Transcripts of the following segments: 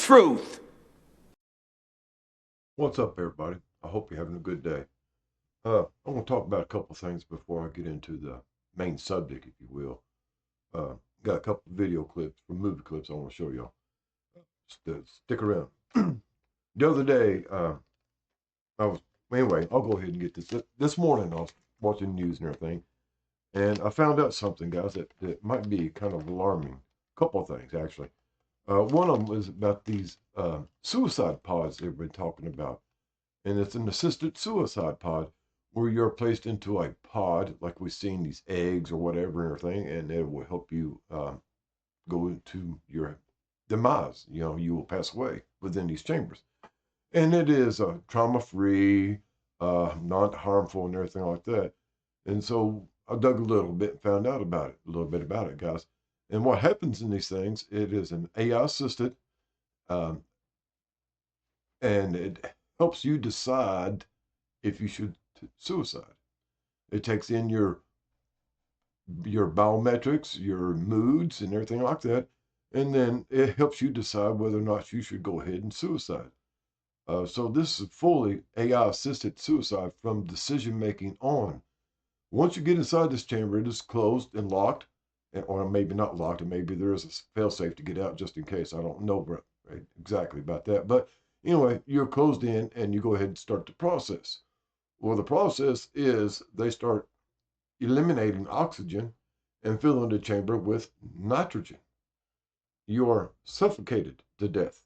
truth. What's up, everybody? I hope you're having a good day. I want to talk about a couple things before I get into the main subject, if you will. Got a couple video clips from movie clips I want to show y'all. Stick around. The other day, anyway, I'll go ahead and get this. This morning, I was watching news and everything, and I found out something, guys, that might be kind of alarming. A couple of things, actually. One of them was about these suicide pods they've been talking about. And it's an assisted suicide pod where you're placed into a pod, like we've seen these eggs or whatever and everything, and it will help you go into your demise. You know, you will pass away within these chambers. And it is trauma-free, not harmful and everything like that. And so I dug a little bit and found out about it, a little bit about it, guys. And what happens in these things, it is an AI assisted, um, and it helps you decide if you should suicide. It takes in your biometrics, your moods, and everything like that, and then it helps you decide whether or not you should go ahead and suicide. So this is fully AI assisted suicide from decision making on. Once you get inside this chamber, it is closed and locked, or maybe not locked, and maybe there is a fail safe to get out just in case. I don't know right, exactly about that, but anyway, you're closed in and you go ahead and start the process. Well, the process is they start eliminating oxygen and filling the chamber with nitrogen. You are suffocated to death.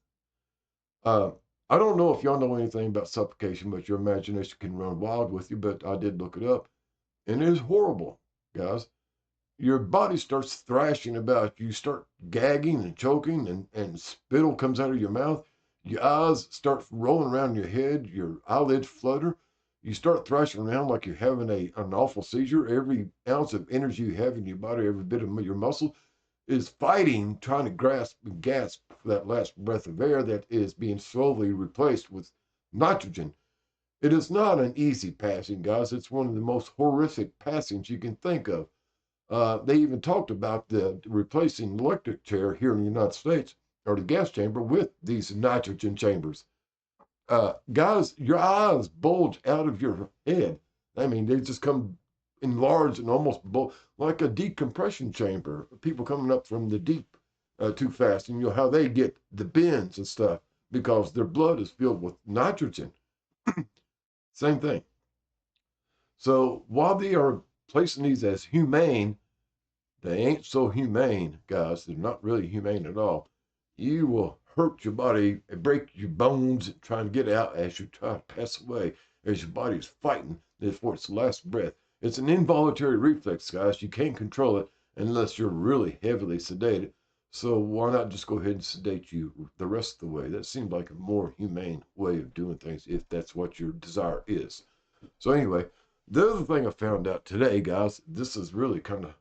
I don't know if y'all know anything about suffocation, but your imagination can run wild with you, but I did look it up, and it is horrible, guys. Your body starts thrashing about. You start gagging and choking, and spittle comes out of your mouth. Your eyes start rolling around your head. Your eyelids flutter. You start thrashing around like you're having an awful seizure. Every ounce of energy you have in your body, every bit of your muscle is fighting, trying to grasp and gasp for that last breath of air that is being slowly replaced with nitrogen. It is not an easy passing, guys. It's one of the most horrific passings you can think of. They even talked about the replacing electric chair here in the United States, or the gas chamber, with these nitrogen chambers. Guys, your eyes bulge out of your head. I mean, they just come enlarged and almost like a decompression chamber. People coming up from the deep too fast, and you know how they get the bends and stuff because their blood is filled with nitrogen. Same thing. So while they are placing these as humane, they ain't so humane, guys. They're not really humane at all. You will hurt your body and break your bones trying to get out as you try to pass away, as your body is fighting for its last breath. It's an involuntary reflex, guys. You can't control it unless you're really heavily sedated. So why not just go ahead and sedate you the rest of the way? That seems like a more humane way of doing things if that's what your desire is. So anyway, the other thing I found out today, guys, this is really kind of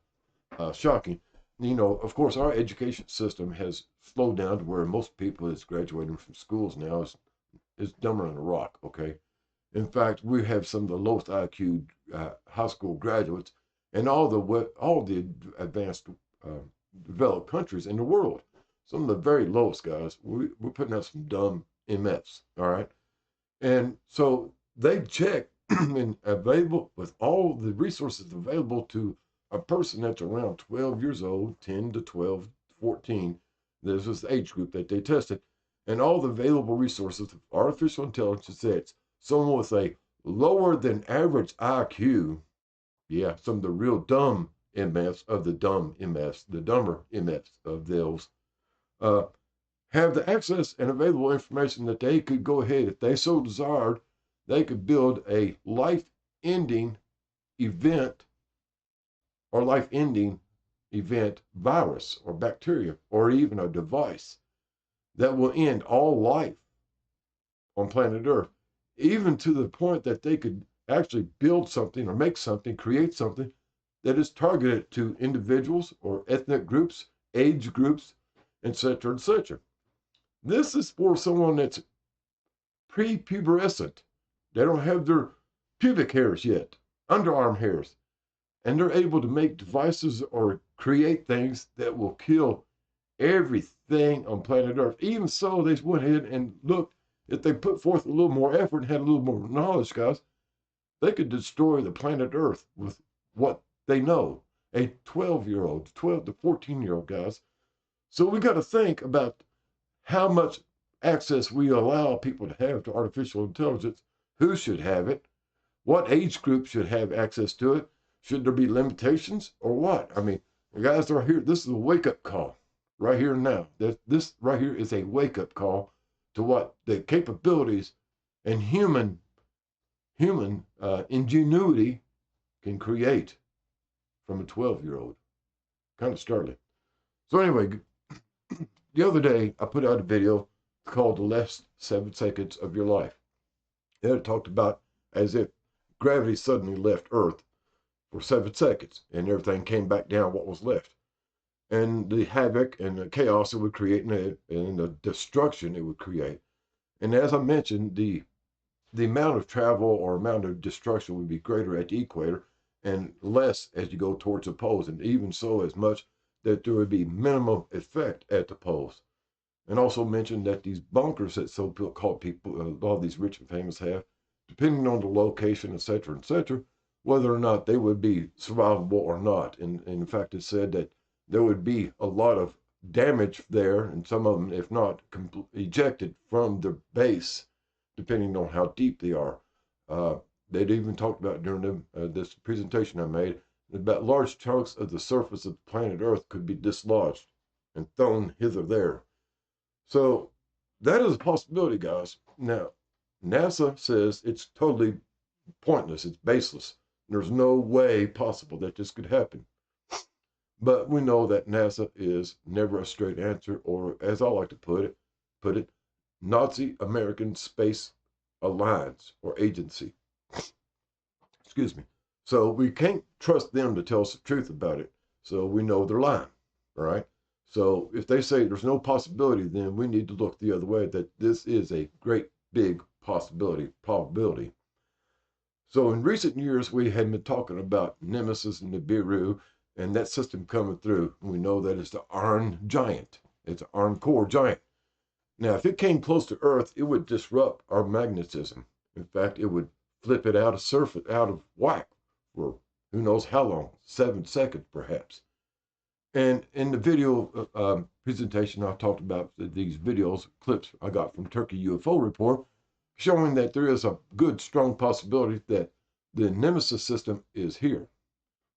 shocking. You know, of course, our education system has slowed down to where most people that's graduating from schools now is dumber than a rock, okay? In fact, we have some of the lowest IQ high school graduates and all the advanced developed countries in the world. Some of the very lowest guys, we're putting out some dumb MFs, all right? And so they check and available with all the resources available to a person that's around 12 years old, 10 to 12, 14. This is the age group that they tested. And all the available resources of artificial intelligence sets, someone with a lower than average IQ, yeah, some of the real dumb MFs of the dumb MFs, the dumber MFs of those, have the access and available information that they could go ahead, if they so desired, they could build a life-ending event or life-ending event virus or bacteria or even a device that will end all life on planet Earth, even to the point that they could actually build something or make something, create something that is targeted to individuals or ethnic groups, age groups, etc., etc. This is for someone that's prepubescent. They don't have their pubic hairs yet, underarm hairs, and they're able to make devices or create things that will kill every thing on planet Earth. Even so, they went ahead and looked, if they put forth a little more effort and had a little more knowledge, guys, they could destroy the planet Earth with what they know. A 12-year-old, 12 to 14-year-old, guys. So we got to think about how much access we allow people to have to artificial intelligence, who should have it, what age group should have access to it, should there be limitations or what? I mean, guys are here, this is a wake-up call right here and now. This right here is a wake-up call to what the capabilities and human ingenuity can create from a 12-year-old. Kind of startling. So anyway, the other day I put out a video called The Last 7 Seconds of Your Life. It talked about as if gravity suddenly left Earth for 7 seconds and everything came back down what was left. And the havoc and the chaos it would create and the destruction it would create. And as I mentioned, the amount of travel or amount of destruction would be greater at the equator and less as you go towards the poles, and even so as much that there would be minimum effect at the poles. And also mentioned that these bunkers that so-called people, a lot of these rich and famous have, depending on the location, etc., whether or not they would be survivable or not. And in fact, it said that there would be a lot of damage there, and some of them, if not ejected from the base, depending on how deep they are. They'd even talked about during this presentation I made about large chunks of the surface of the planet Earth could be dislodged and thrown hither there. So that is a possibility, guys. Now, NASA says it's totally pointless. It's baseless. There's no way possible that this could happen. But we know that NASA is never a straight answer, or as I like to put it, Nazi American Space Alliance or agency. Excuse me. So we can't trust them to tell us the truth about it. So we know they're lying, all right? So if they say there's no possibility, then we need to look the other way, that this is a great big probability. So in recent years, we had been talking about Nemesis and Nibiru and that system coming through. And we know that it's the iron giant. It's an iron core giant. Now, if it came close to Earth, it would disrupt our magnetism. In fact, it would flip it out of whack for who knows how long, 7 seconds perhaps. And in the video presentation, I talked about these videos, clips I got from Turkey UFO Report, showing that there is a good, strong possibility that the Nemesis system is here.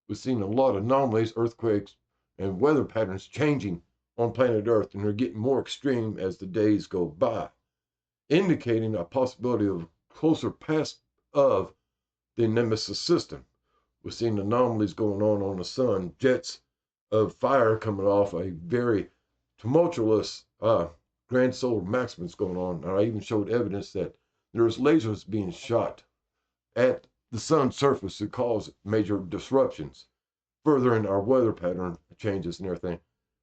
We've seen a lot of anomalies, earthquakes, and weather patterns changing on planet Earth, and they're getting more extreme as the days go by, indicating a possibility of closer pass of the Nemesis system. We've seen anomalies going on the sun, jets of fire coming off a very tumultuous grand solar maximum going on. And I even showed evidence that there's lasers being shot at the sun's surface to cause major disruptions, furthering our weather pattern changes and everything.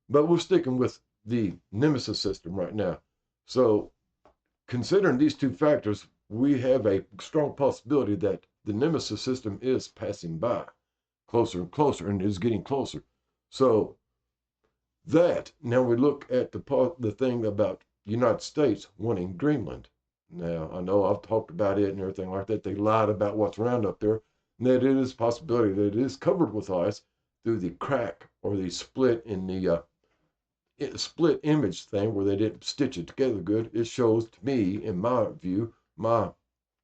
But we're sticking with the Nemesis system right now. So considering these two factors, we have a strong possibility that the Nemesis system is passing by closer and closer, and is getting closer. So that, now we look at the thing about the United States wanting Greenland. Now, I know I've talked about it and everything like that. They lied about what's around up there, and that it is a possibility that it is covered with ice through the crack or the split in the split image thing where they didn't stitch it together good. It shows to me, in my view, my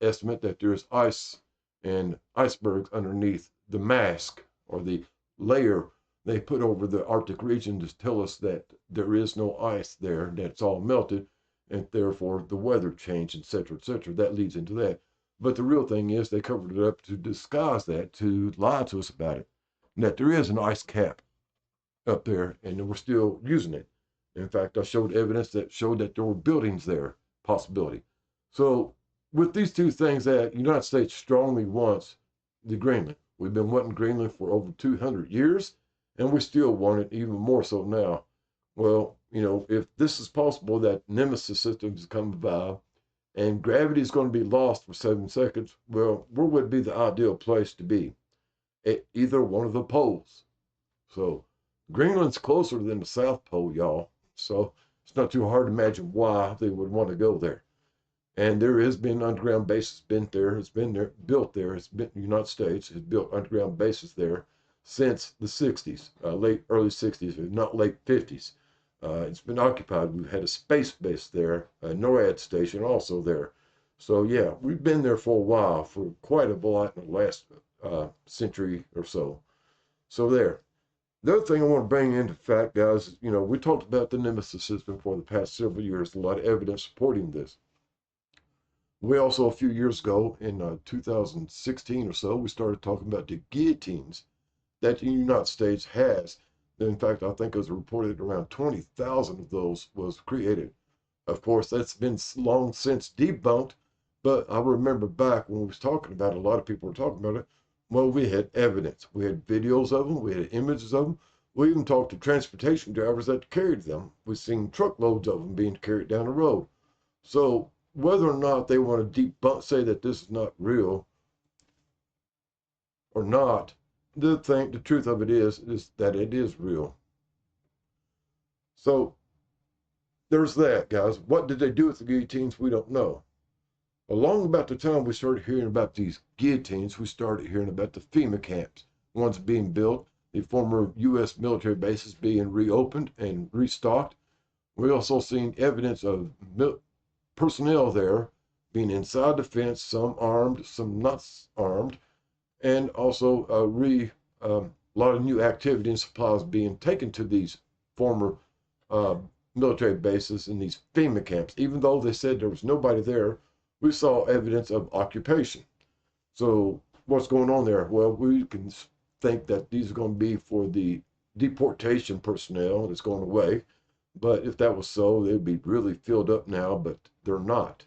estimate, that there's ice and icebergs underneath the mask or the layer they put over the Arctic region to tell us that there is no ice there, that it's all melted, and therefore the weather changed, etc., etc. That leads into that. But the real thing is they covered it up to disguise that, to lie to us about it, and that there is an ice cap up there, and we're still using it. In fact, I showed evidence that showed that there were buildings there, possibility. So with these two things, that the United States strongly wants the Greenland. We've been wanting Greenland for over 200 years, and we still want it even more so now. Well, you know, if this is possible, that Nemesis systems come about and gravity is going to be lost for 7 seconds, well, where would be the ideal place to be? At either one of the poles. So Greenland's closer than the South Pole, y'all. So it's not too hard to imagine why they would want to go there. And there has been underground bases built there. It's been the United States has built underground bases there since the 60s, early 60s, if not late 50s. It's been occupied. We've had a space base there, a NORAD station also there. So yeah, we've been there for a while, for quite a lot in the last century or so. So there. The other thing I want to bring into fact, guys, we talked about the Nemesis system for the past several years, a lot of evidence supporting this. We also, a few years ago, in 2016 or so, we started talking about the guillotines that the United States has. In fact, I think it was reported around 20,000 of those was created. Of course, that's been long since debunked, but I remember back when we was talking about it, a lot of people were talking about it. Well, we had evidence. We had videos of them. We had images of them. We even talked to transportation drivers that carried them. We've seen truckloads of them being carried down the road. So whether or not they want to debunk, say that this is not real or not, the truth of it is that it is real. So there's that, guys. What did they do with the guillotines? We don't know. Along about the time we started hearing about these guillotines, we started hearing about the Fema camps, ones being built, the former U.S. military bases being reopened and restocked. We also seen evidence of personnel there being inside the fence, some armed, some not armed, and also a lot of new activity and supplies being taken to these former military bases in these FEMA camps. Even though they said there was nobody there, we saw evidence of occupation. So what's going on there? Well, we can think that these are going to be for the deportation personnel that's going away. But if that was so, they'd be really filled up now, but they're not.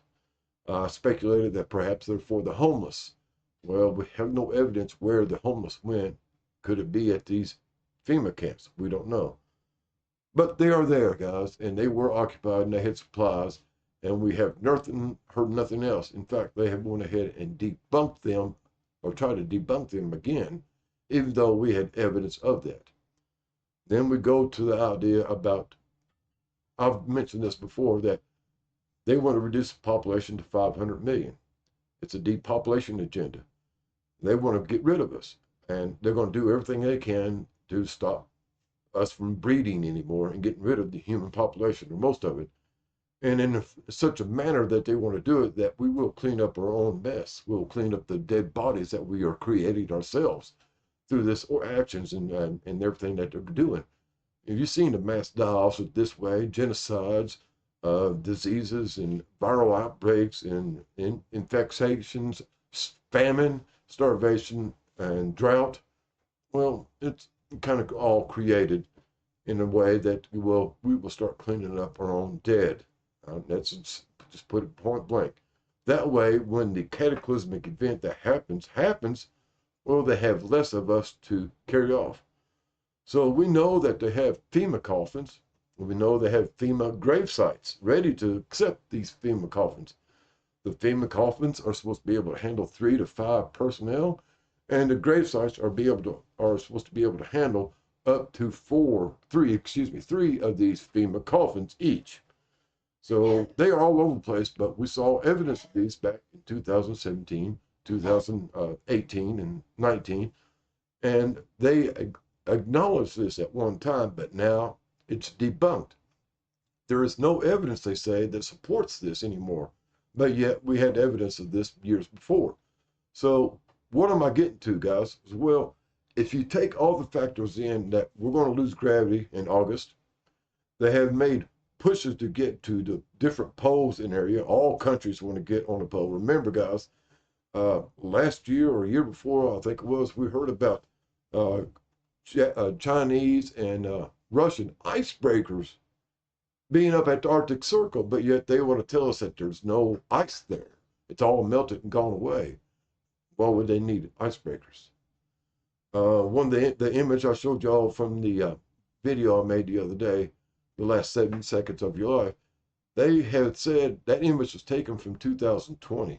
Speculated that perhaps they're for the homeless. Well, we have no evidence where the homeless went. Could it be at these FEMA camps? We don't know. But they are there, guys, and they were occupied and they had supplies, and we have heard nothing else. In fact, they have gone ahead and debunked them or tried to debunk them again, even though we had evidence of that. Then we go to the idea about, I've mentioned this before, that they want to reduce the population to 500 million. It's a depopulation agenda. They want to get rid of us, and they're going to do everything they can to stop us from breeding anymore and getting rid of the human population, or most of it, and in such a manner that they want to do it that we will clean up our own mess. We'll clean up the dead bodies that we are creating ourselves through this actions and everything that they're doing. Have you seen the mass die-offs this way, genocides, diseases and viral outbreaks and infections, famine, starvation, and drought? Well, it's kind of all created in a way that we will start cleaning up our own dead. That's just put it point blank. That way, when the cataclysmic event that happens, well, they have less of us to carry off. So we know that they have FEMA coffins. We know they have FEMA grave sites ready to accept these FEMA coffins. The FEMA coffins are supposed to be able to handle 3 to 5 personnel, and the grave sites are supposed to be able to handle up to 3 of these FEMA coffins each. So they are all over the place, but we saw evidence of these back in 2017, 2018, and 19, and they acknowledged this at one time, but now it's debunked. There is no evidence, they say, that supports this anymore, but yet we had evidence of this years before. So what am I getting to, guys? Well, if you take all the factors in that we're going to lose gravity in August, they have made pushes to get to the different poles in area. All countries want to get on a pole. Remember, guys, last year or year before, I think it was, we heard about Chinese and Russian icebreakers being up at the Arctic Circle, but yet they want to tell us that there's no ice there. It's all melted and gone away. Why would they need icebreakers? The image I showed y'all from the video I made the other day, the last 7 seconds of your life, they had said that image was taken from 2020,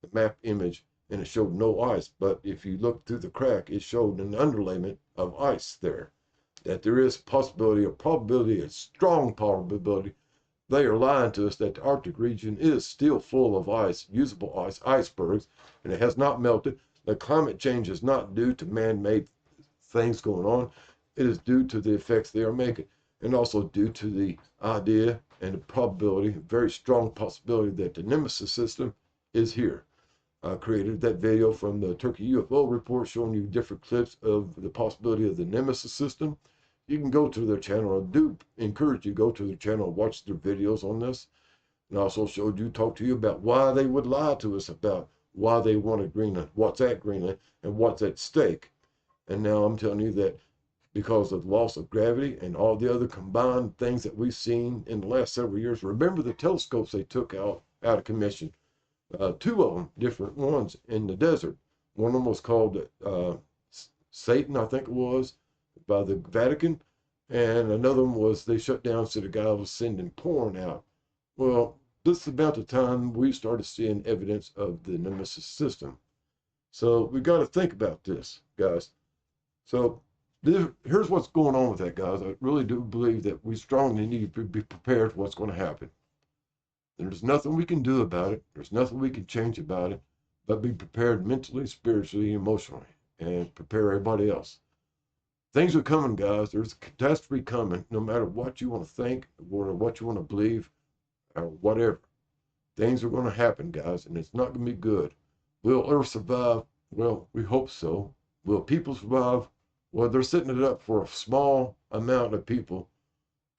the map image, and it showed no ice. But if you look through the crack, it showed an underlayment of ice there. That there is possibility, a probability, a strong probability they are lying to us that the Arctic region is still full of ice, usable ice, icebergs, and it has not melted. The climate change is not due to man-made things going on. It is due to the effects they are making, and also due to the idea and the probability, very strong possibility that the Nemesis system is here. I created that video from the Turkey UFO report showing you different clips of the possibility of the Nemesis system. You can go to their channel. I do encourage you to go to their channel and watch their videos on this. And I also talked to you about why they would lie to us about why they wanted Greenland, what's at Greenland, and what's at stake. And now I'm telling you that because of the loss of gravity and all the other combined things that we've seen in the last several years. Remember the telescopes they took out of commission? Two of them, different ones in the desert. One of them was called Satan, I think it was, by the Vatican. And another one was they shut down, so the guy was sending porn out. Well, this is about the time we started seeing evidence of the Nemesis system. So we got to think about this, guys. So here's what's going on with that, guys. I really do believe that we strongly need to be prepared for what's going to happen. There's nothing we can do about it. There's nothing we can change about it, but be prepared mentally, spiritually, emotionally, and prepare everybody else. Things are coming, guys. There's a catastrophe coming, no matter what you want to think or what you want to believe or whatever. Things are going to happen, guys, and it's not going to be good. Will Earth survive? Well, we hope so. Will people survive? Well, they're setting it up for a small amount of people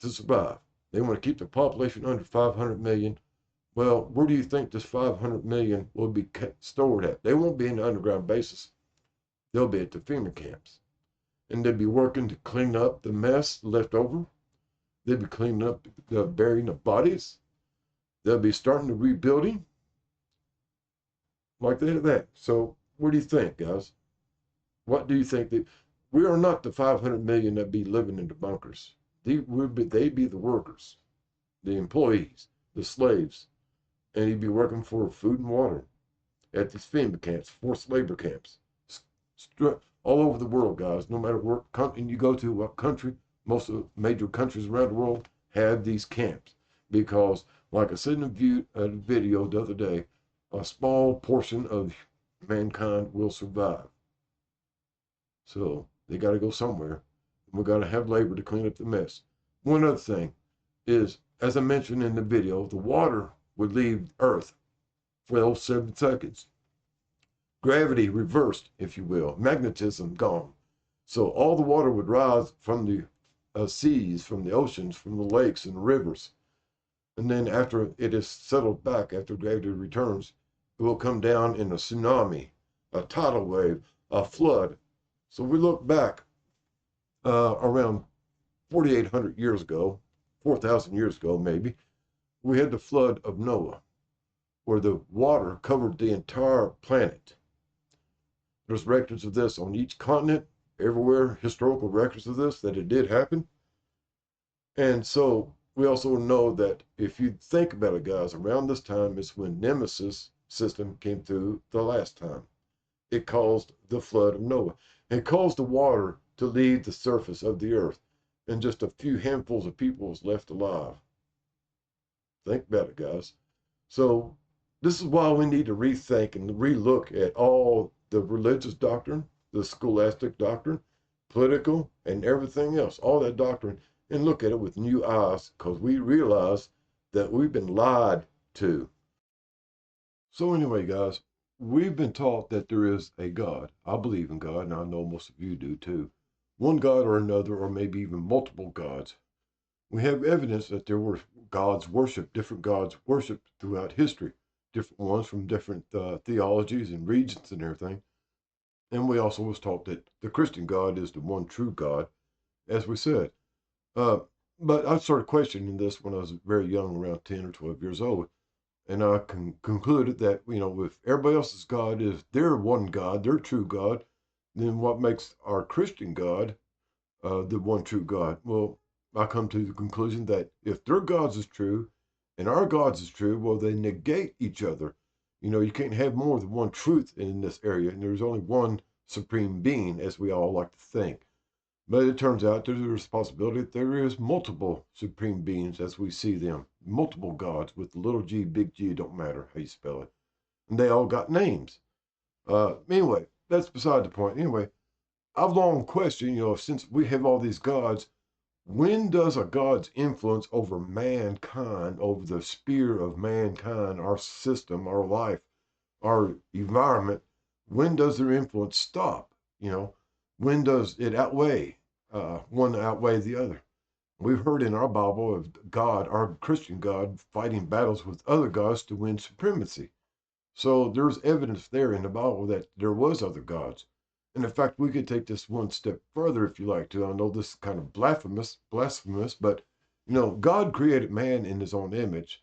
to survive. They want to keep the population under 500 million. Well, where do you think this 500 million will be stored at? They won't be in the underground bases. They'll be at the Fema camps. And they'll be working to clean up the mess left over. They'll be cleaning up the burying of bodies. They'll be starting the rebuilding. Like that. So, what do you think, guys? What do you think? That we are not the 500 million that be living in the bunkers. They be the workers, the employees, the slaves. And he'd be working for food and water at these FEMA camps, forced labor camps, all over the world, guys. No matter what country you go to, what country, most of the major countries around the world have these camps. Because, like I said in a video the other day, a small portion of mankind will survive. So they got to go somewhere. We got to have labor to clean up the mess. One other thing is, as I mentioned in the video, the water would leave Earth for 7 seconds. Gravity reversed, if you will. Magnetism gone. So all the water would rise from the seas, from the oceans, from the lakes and the rivers. And then after it is settled back, after gravity returns, it will come down in a tsunami, a tidal wave, a flood. So we look back around 4,800 years ago, 4,000 years ago maybe, we had the flood of Noah, where the water covered the entire planet. There's records of this on each continent, everywhere, historical records of this, that it did happen. And so we also know that if you think about it, guys, around this time is when Nemesis system came through the last time. It caused the flood of Noah. It caused the water to leave the surface of the earth, and just a few handfuls of people was left alive. Think about it, guys. So this is why we need to rethink and relook at all the religious doctrine, the scholastic doctrine, political, and everything else, all that doctrine, and look at it with new eyes, because we realize that we've been lied to. So anyway, guys, we've been taught that there is a God. I believe in God, and I know most of you do too. One God or another, or maybe even multiple gods. We have evidence that there were different gods worshipped throughout history, different ones from different theologies and regions and everything. And we also was taught that the Christian God is the one true God, as we said. But I started questioning this when I was very young, around 10 or 12 years old. And I concluded that, if everybody else's God is their one God, their true God, then what makes our Christian God the one true God? Well, I come to the conclusion that if their gods is true and our gods is true, well, they negate each other. You can't have more than one truth in this area, and there's only one supreme being, as we all like to think. But it turns out there's a possibility that there is multiple supreme beings as we see them, multiple gods with the little g, big G, it don't matter how you spell it. And they all got names. Anyway, that's beside the point. Anyway, I've long questioned, since we have all these gods, when does a god's influence over mankind, over the sphere of mankind, our system, our life, our environment, when does their influence stop? When does it outweigh, one outweigh the other? We've heard in our Bible of God, our Christian God, fighting battles with other gods to win supremacy. So there's evidence there in the Bible that there was other gods. And in fact, we could take this one step further if you like to. I know this is kind of blasphemous, but God created man in his own image.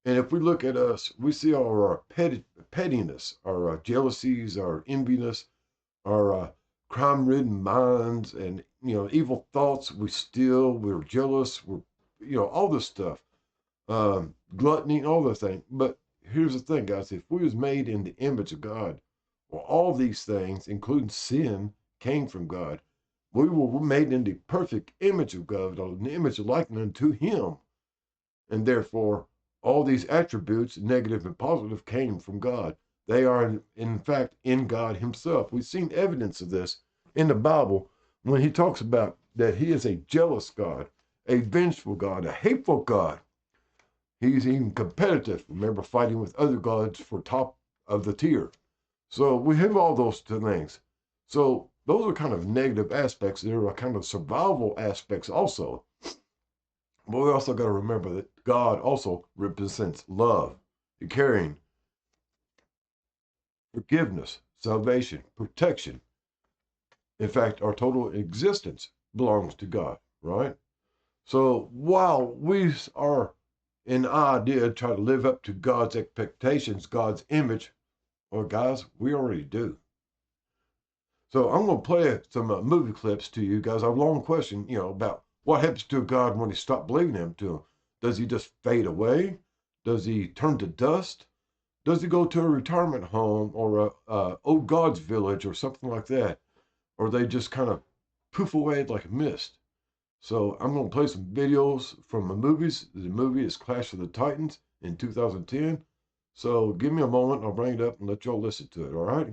And if we look at us, we see our pettiness, our jealousies, our enviness, our crime-ridden minds, and evil thoughts. We steal, we're jealous, we're all this stuff, gluttony, all the things. But here's the thing, guys: if we was made in the image of God, well, all these things, including sin, came from God. We were made in the perfect image of God, an image likened to Him, and therefore all these attributes, negative and positive, came from God. They are, in fact, in God Himself. We've seen evidence of this in the Bible when He talks about that He is a jealous God, a vengeful God, a hateful God. He's even competitive. Remember, fighting with other gods for top of the tier. So we have all those two things. So those are kind of negative aspects. There are kind of survival aspects also. But we also got to remember that God also represents love, caring, forgiveness, salvation, protection. In fact, our total existence belongs to God, right? So while we are in the idea try to live up to God's expectations, God's image, well, guys, we already do. So I'm going to play some movie clips to you guys. I have a long question, about what happens to God when he stopped believing him to him. Does he just fade away? Does he turn to dust? Does he go to a retirement home or a old God's village or something like that? Or they just kind of poof away like a mist? So I'm going to play some videos from the movies. The movie is Clash of the Titans in 2010. So give me a moment. I'll bring it up and let y'all listen to it. All right.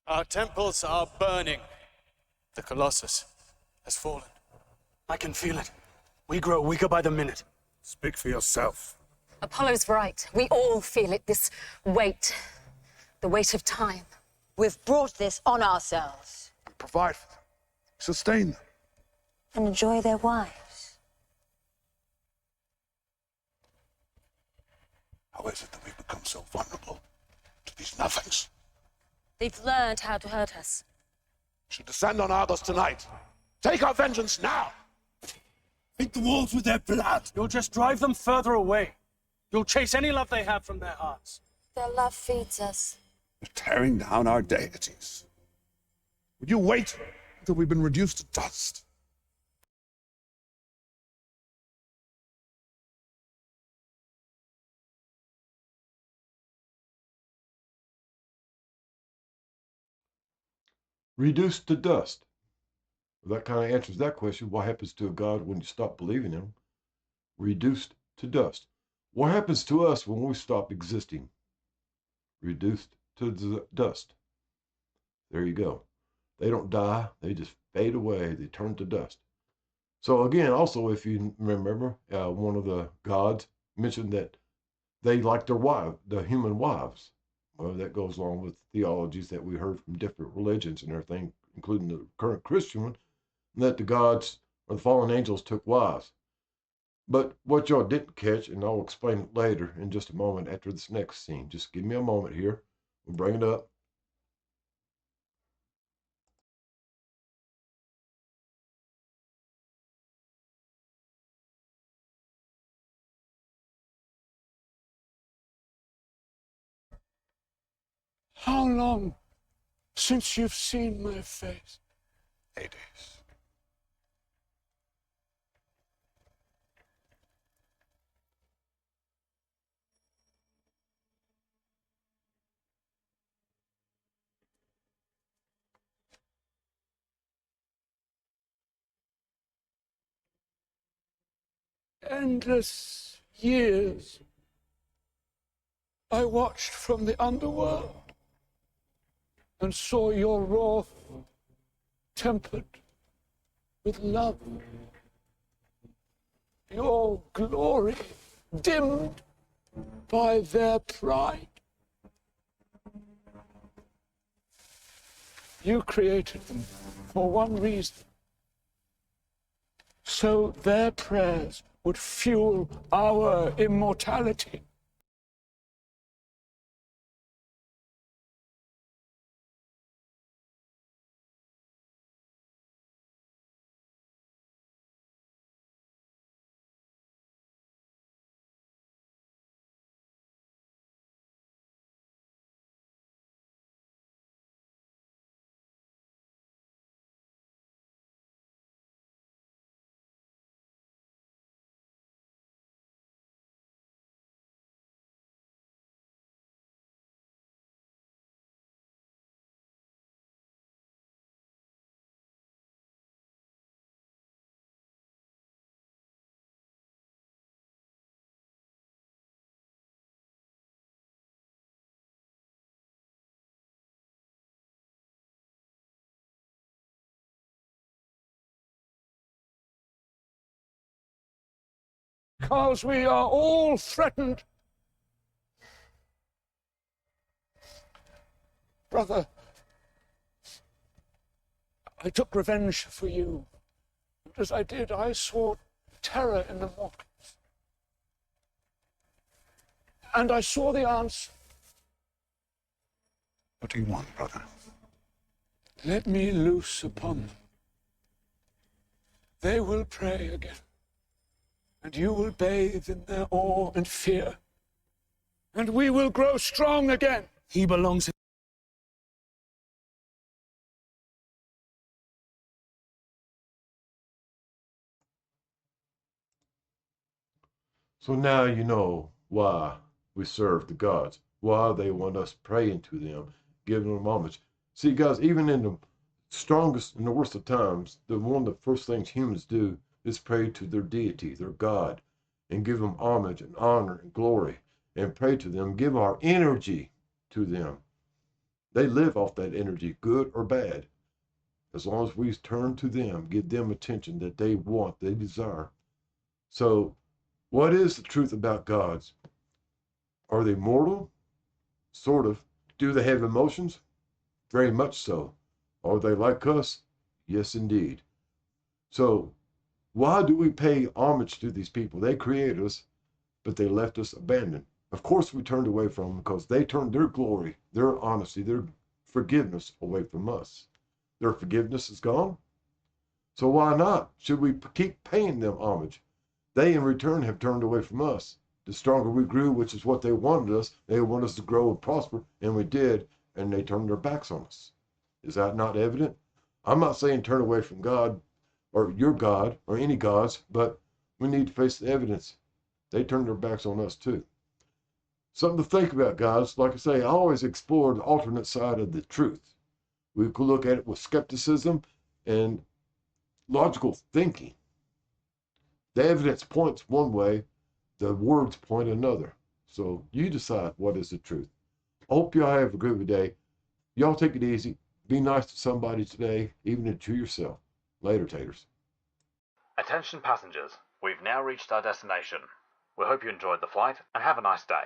Our temples are burning. The Colossus has fallen. I can feel it. We grow weaker by the minute. Speak for yourself. Apollo's right. We all feel it, this weight. The weight of time. We've brought this on ourselves. Provide for them. Sustain them. And enjoy their wives. How is it that we've become so vulnerable to these nothings? They've learned how to hurt us. Should descend on Argos tonight. Take our vengeance now. Paint the walls with their blood. You'll just drive them further away. You'll chase any love they have from their hearts. Their love feeds us. They're tearing down our deities. Would you wait until we've been reduced to dust? Reduced to dust. Well, that kind of answers that question. What happens to a God when you stop believing him? Reduced to dust. What happens to us when we stop existing? Reduced to dust. There you go. They don't die. They just fade away. They turn to dust. So again, also, if you remember, one of the gods mentioned that they like their wives, the human wives. Well, that goes along with theologies that we heard from different religions and everything, including the current Christian one, that the gods or the fallen angels took wives. But what y'all didn't catch, and I'll explain it later in just a moment after this next scene. Just give me a moment here. We'll bring it up. How long since you've seen my face? 8 days. endless years, I watched from the underworld and saw your wrath tempered with love, your glory dimmed by their pride. You created them for one reason, so their prayers would fuel our immortality. Because we are all threatened. Brother, I took revenge for you. And as I did, I saw terror in the mortals. And I saw the answer. What do you want, brother? Let me loose upon them. They will pray again. And you will bathe in their awe and fear. And we will grow strong again. He belongs in. So now you know why we serve the gods, why they want us praying to them, giving them homage. See, guys, even in the strongest and the worst of times, one of the first things humans do is pray to their deity, their God, and give them homage and honor and glory, and pray to them, give our energy to them. They live off that energy, good or bad. As long as we turn to them, give them attention that they want, they desire. So, what is the truth about gods? Are they mortal? Sort of. Do they have emotions? Very much so. Are they like us? Yes, indeed. So, why do we pay homage to these people? They created us, but they left us abandoned. Of course, we turned away from them because they turned their glory, their honesty, their forgiveness away from us. Their forgiveness is gone. So why not? Should we keep paying them homage? They, in return, have turned away from us. The stronger we grew, which is what they wanted us, they wanted us to grow and prosper, and we did, and they turned their backs on us. Is that not evident? I'm not saying turn away from God, or your God, or any gods, but we need to face the evidence. They turned their backs on us too. Something to think about, guys. Like I say, I always explore the alternate side of the truth. We could look at it with skepticism and logical thinking. The evidence points one way, the words point another. So you decide what is the truth. I hope y'all have a good day. Y'all take it easy. Be nice to somebody today, even to yourself. Later, taters. Attention passengers, we've now reached our destination. We hope you enjoyed the flight and have a nice day.